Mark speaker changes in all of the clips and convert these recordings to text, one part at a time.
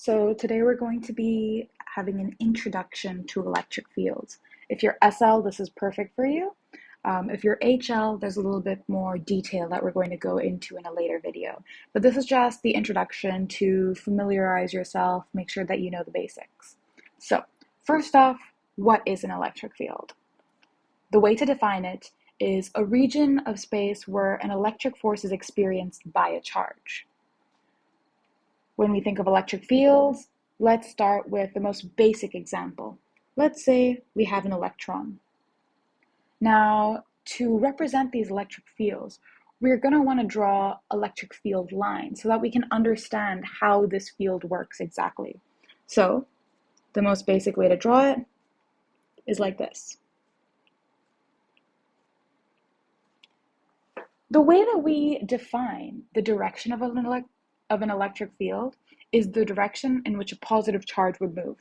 Speaker 1: So today we're going to be having an introduction to electric fields. If you're SL, this is perfect for you. If you're HL, there's a little bit more detail that we're going to go into in a later video. But this is just the introduction to familiarize yourself, make sure that you know the basics. So first off, what is an electric field? The way to define it is a region of space where an electric force is experienced by a charge. When we think of electric fields, let's start with the most basic example. Let's say we have an electron. Now, to represent these electric fields, we're going to want to draw electric field lines so that we can understand how this field works exactly. So, the most basic way to draw it is like this. The way that we define the direction of an electric field is the direction in which a positive charge would move.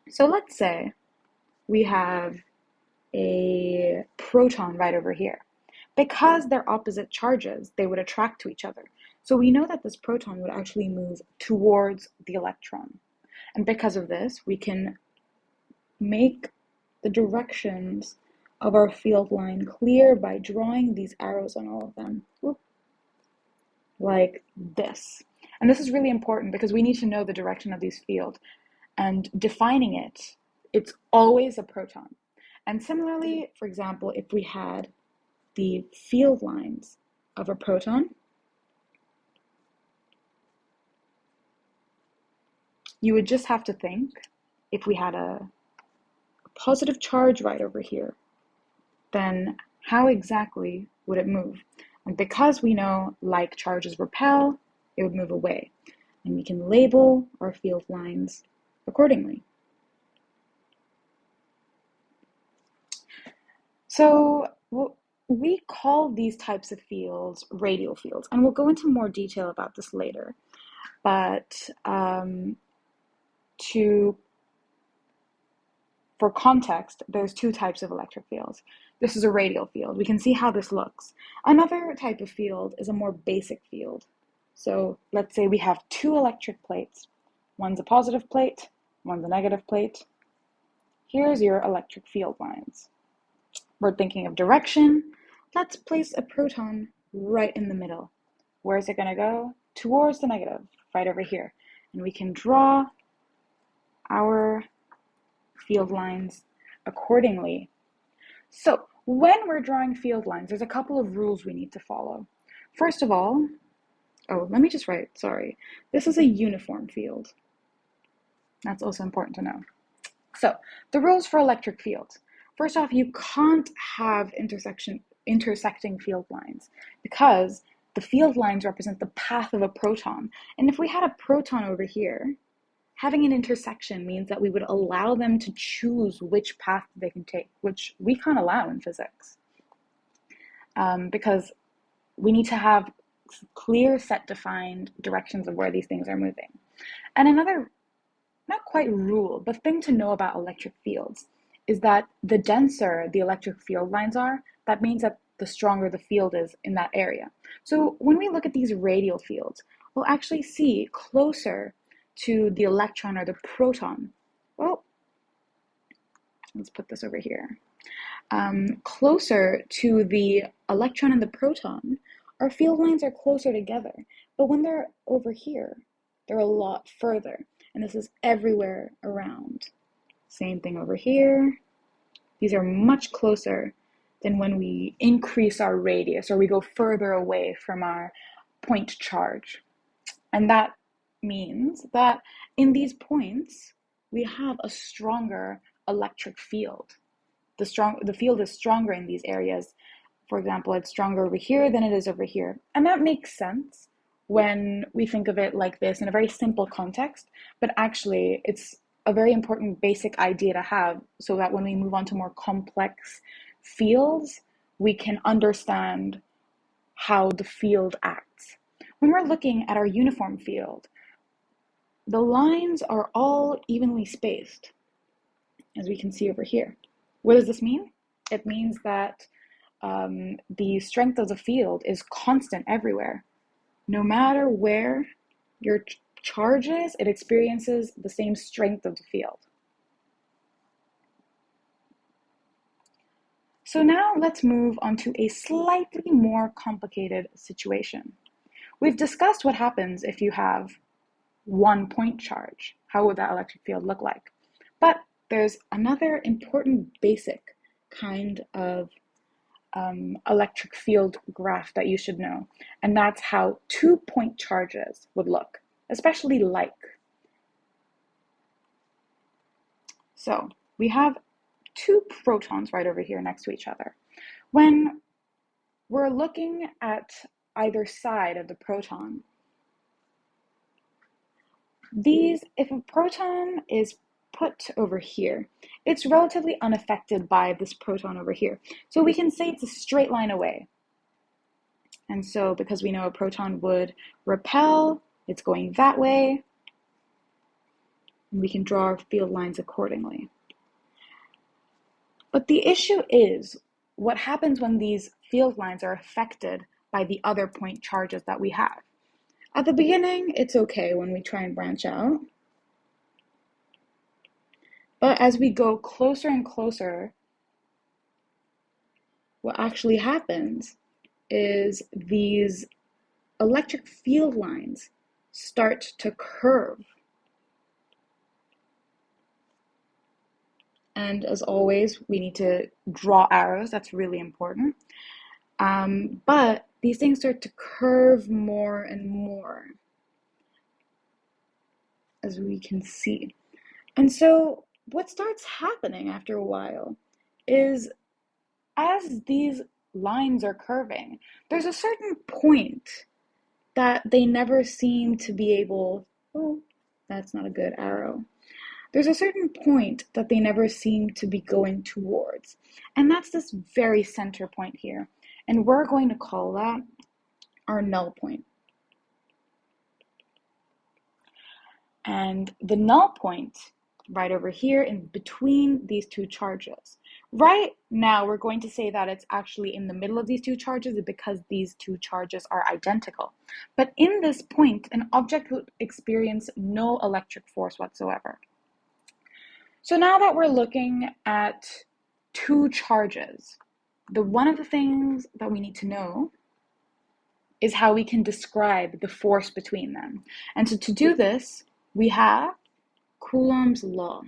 Speaker 1: So let's say we have a proton right over here. Because they're opposite charges, they would attract to each other. So we know that this proton would actually move towards the electron. And because of this, we can make the directions of our field line clear by drawing these arrows on all of them. Like this. And this is really important because we need to know the direction of these fields. And defining it, it's always a proton. And similarly, for example, if we had the field lines of a proton, you would just have to think, if we had a positive charge right over here, then how exactly would it move? And because we know like charges repel, it would move away. And we can label our field lines accordingly. So we call these types of fields radial fields, and we'll go into more detail about this later. But for context, there's two types of electric fields. This is a radial field. We can see how this looks. Another type of field is a more basic field. So let's say we have two electric plates. One's a positive plate, one's a negative plate. Here's your electric field lines. We're thinking of direction. Let's place a proton right in the middle. Where is it going to go? Towards the negative, right over here. And we can draw our field lines accordingly. So when we're drawing field lines, there's a couple of rules we need to follow. First of all, let me just write, sorry. This is a uniform field. That's also important to know. So the rules for electric fields. First off, you can't have intersecting field lines because the field lines represent the path of a proton. And if we had a proton over here, having an intersection means that we would allow them to choose which path they can take, which we can't allow in physics. Because we need to have clear set defined directions of where these things are moving. And another, not quite rule, but thing to know about electric fields is that the denser the electric field lines are, that means that the stronger the field is in that area. So when we look at these radial fields, we'll actually see closer to the electron or the proton. Well, let's put this over here. Closer to the electron and the proton, our field lines are closer together. But when they're over here, they're a lot further. And this is everywhere around. Same thing over here. These are much closer than when we increase our radius or we go further away from our point charge. And that means that in these points, we have a stronger electric field. The field is stronger in these areas. For example, it's stronger over here than it is over here. And that makes sense when we think of it like this in a very simple context, but actually it's a very important basic idea to have so that when we move on to more complex fields, we can understand how the field acts. When we're looking at our uniform field, the lines are all evenly spaced, as we can see over here. What does this mean? It means that the strength of the field is constant everywhere. No matter where you're charges, it experiences the same strength of the field. So now let's move on to a slightly more complicated situation. We've discussed what happens if you have 1 point charge. How would that electric field look like? But there's another important basic kind of electric field graph that you should know, and that's how 2 point charges would look, especially like. So we have two protons right over here next to each other. When we're looking at either side of the proton, if a proton is put over here, it's relatively unaffected by this proton over here. So we can say it's a straight line away. And so because we know a proton would repel, it's going that way, and we can draw our field lines accordingly. But the issue is what happens when these field lines are affected by the other point charges that we have. At the beginning, it's okay when we try and branch out. But as we go closer and closer, what actually happens is these electric field lines start to curve. And as always, we need to draw arrows. That's really important. But these things start to curve more and more, as we can see. And so what starts happening after a while is as these lines are curving, there's a certain point that they never seem to be able, oh, that's not a good arrow. There's a certain point that they never seem to be going towards. And that's this very center point here. And we're going to call that our null point. And the null point right over here in between these two charges. Right now, we're going to say that it's actually in the middle of these two charges because these two charges are identical. But in this point, an object would experience no electric force whatsoever. So now that we're looking at two charges, one of the things that we need to know is how we can describe the force between them. And so to do this, we have Coulomb's law.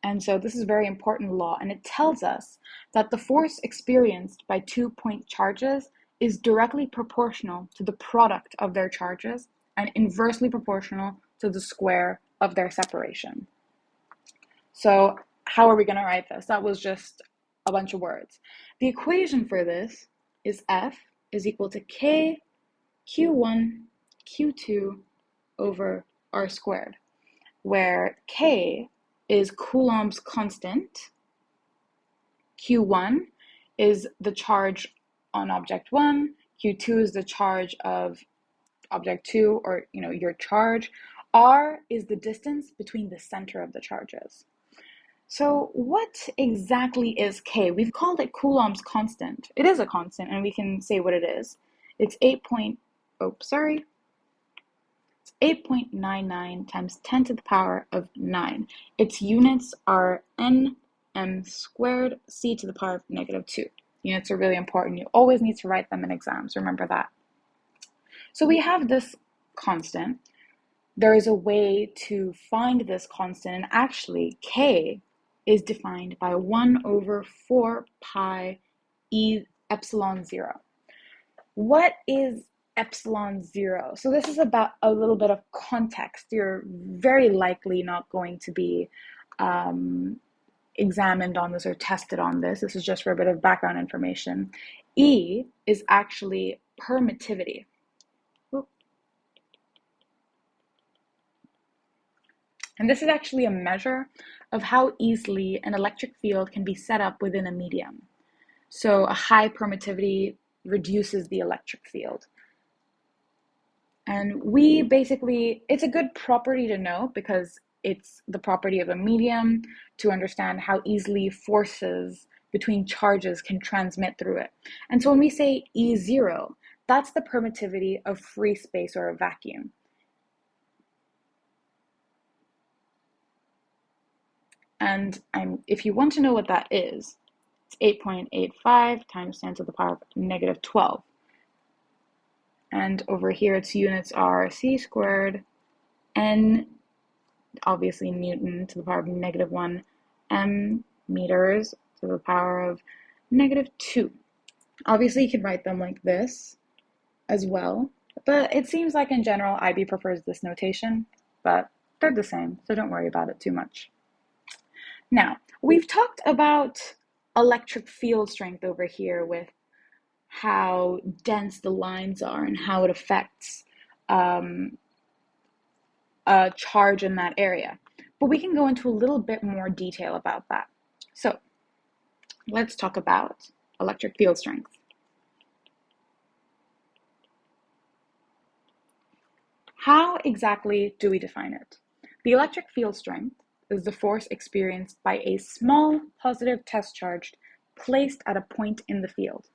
Speaker 1: And so this is a very important law, and it tells us that the force experienced by 2 point charges is directly proportional to the product of their charges and inversely proportional to the square of their separation. So how are we going to write this? That was just a bunch of words. The equation for this is F is equal to K Q1 Q2 over R squared, where K is Coulomb's constant, Q1 is the charge on object 1, Q2 is the charge of object 2, or your charge. R is the distance between the center of the charges. So what exactly is K? We've called it Coulomb's constant. It is a constant, and we can say what it is. It's 8.99 times 10 to the power of 9. Its units are nm squared c to the power of -2. Units are really important. You always need to write them in exams. Remember that. So we have this constant. There is a way to find this constant, and actually K is defined by 1 over 4 pi e epsilon 0. What is epsilon 0? So this is about a little bit of context. You're very likely not going to be examined on this or tested on this. This is just for a bit of background information. E is actually permittivity. And this is actually a measure of how easily an electric field can be set up within a medium. So a high permittivity reduces the electric field. And it's a good property to know because it's the property of a medium to understand how easily forces between charges can transmit through it. And so when we say E0, That's the permittivity of free space or a vacuum. And if you want to know what that is, it's 8.85 times 10 to the power of negative 12. And over here, its units are c squared n, obviously Newton to the power of negative 1, m meters to the power of negative 2. Obviously, you can write them like this as well, but it seems like in general, IB prefers this notation, but they're the same, so don't worry about it too much. Now, we've talked about electric field strength over here with how dense the lines are and how it affects a charge in that area. But we can go into a little bit more detail about that. So let's talk about electric field strength. How exactly do we define it? The electric field strength is the force experienced by a small positive test charge placed at a point in the field.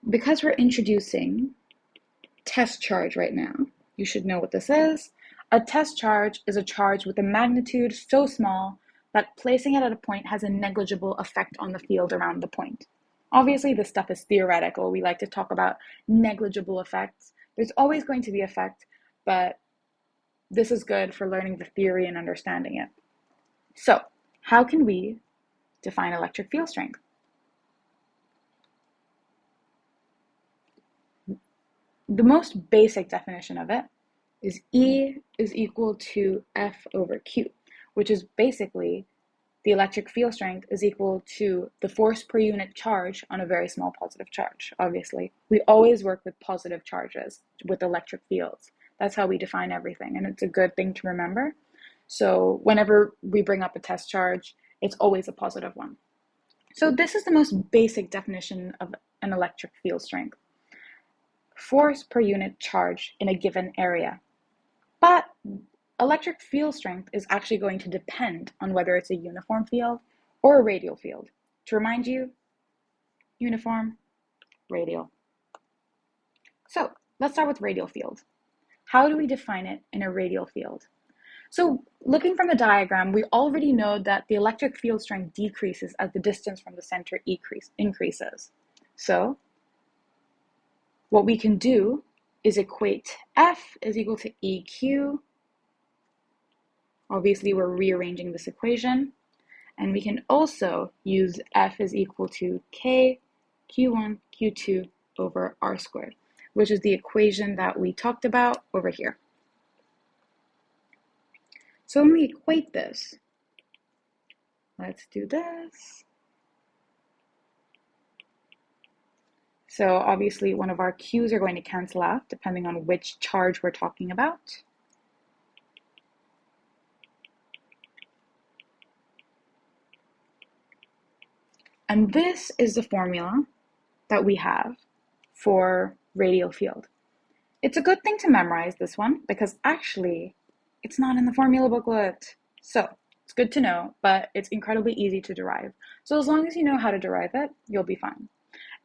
Speaker 1: Because we're introducing test charge right now, you should know what this is. A test charge is a charge with a magnitude so small that placing it at a point has a negligible effect on the field around the point. Obviously, this stuff is theoretical. We like to talk about negligible effects. There's always going to be effect, but this is good for learning the theory and understanding it. So, how can we define electric field strength? The most basic definition of it is E is equal to F over Q, which is basically the electric field strength is equal to the force per unit charge on a very small positive charge, obviously. We always work with positive charges with electric fields. That's how we define everything, and it's a good thing to remember. So whenever we bring up a test charge, it's always a positive one. So this is the most basic definition of an electric field strength. Force per unit charge in a given area. But electric field strength is actually going to depend on whether it's a uniform field or a radial field. To remind you, uniform, radial. So let's start with radial field. How do we define it in a radial field? So looking from the diagram, we already know that the electric field strength decreases as the distance from the center increases. So what we can do is equate F is equal to EQ. Obviously, we're rearranging this equation. And we can also use F is equal to K Q1 Q2 over R squared, which is the equation that we talked about over here. So when we equate this, let's do this. So obviously one of our Q's are going to cancel out depending on which charge we're talking about. And this is the formula that we have for radial field. It's a good thing to memorize this one because actually it's not in the formula booklet. So it's good to know, but it's incredibly easy to derive. So as long as you know how to derive it, you'll be fine.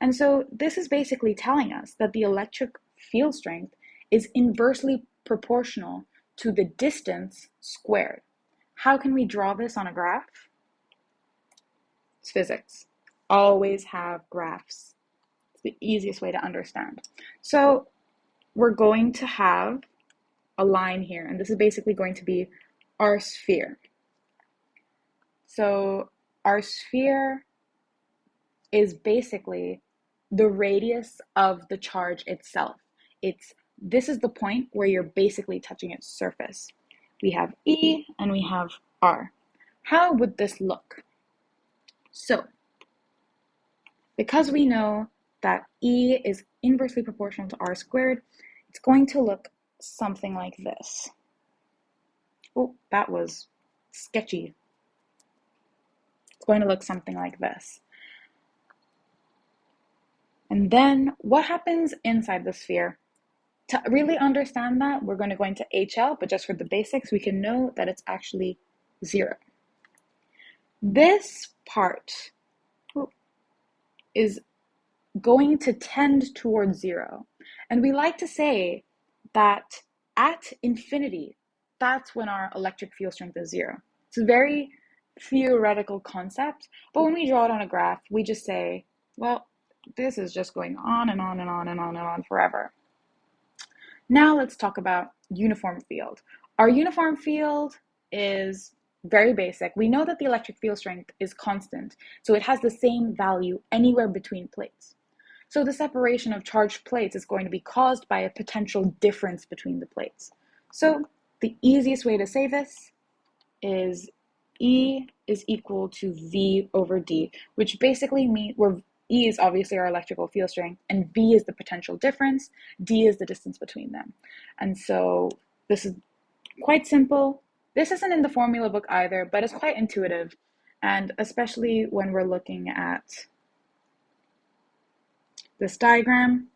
Speaker 1: And so this is basically telling us that the electric field strength is inversely proportional to the distance squared. How can we draw this on a graph? It's physics. Always have graphs. It's the easiest way to understand. So we're going to have a line here, and this is basically going to be our sphere. So our sphere is basically the radius of the charge itself. This is the point where you're basically touching its surface. We have E and we have R. How would this look? So, because we know that E is inversely proportional to R squared, it's going to look something like this. Oh, that was sketchy. It's going to look something like this. And then what happens inside the sphere? To really understand that, we're going to go into HL, but just for the basics, we can know that it's actually 0. This part is going to tend towards zero. And we like to say that at infinity, that's when our electric field strength is zero. It's a very theoretical concept, but when we draw it on a graph, we just say, well, this is just going on and on and on and on and on forever. Now let's talk about uniform field. Our uniform field is very basic. We know that the electric field strength is constant, so it has the same value anywhere between plates. So the separation of charged plates is going to be caused by a potential difference between the plates. So the easiest way to say this is E is equal to V over D, which basically means where E is obviously our electrical field strength and V is the potential difference, D is the distance between them. And so this is quite simple. This isn't in the formula book either, but it's quite intuitive. And especially when we're looking at this diagram,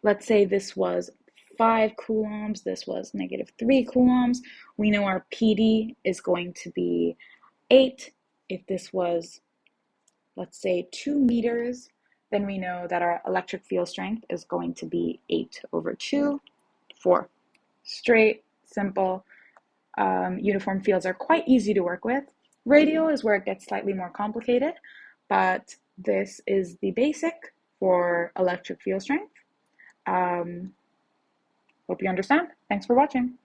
Speaker 1: let's say this was 5 coulombs, this was -3 coulombs. We know our PD is going to be 8. If this was, let's say, 2 meters, then we know that our electric field strength is going to be 8 over 2, 4. Straight, simple. Uniform fields are quite easy to work with. Radial is where it gets slightly more complicated, but this is the basic for electric field strength. Hope you understand. Thanks for watching.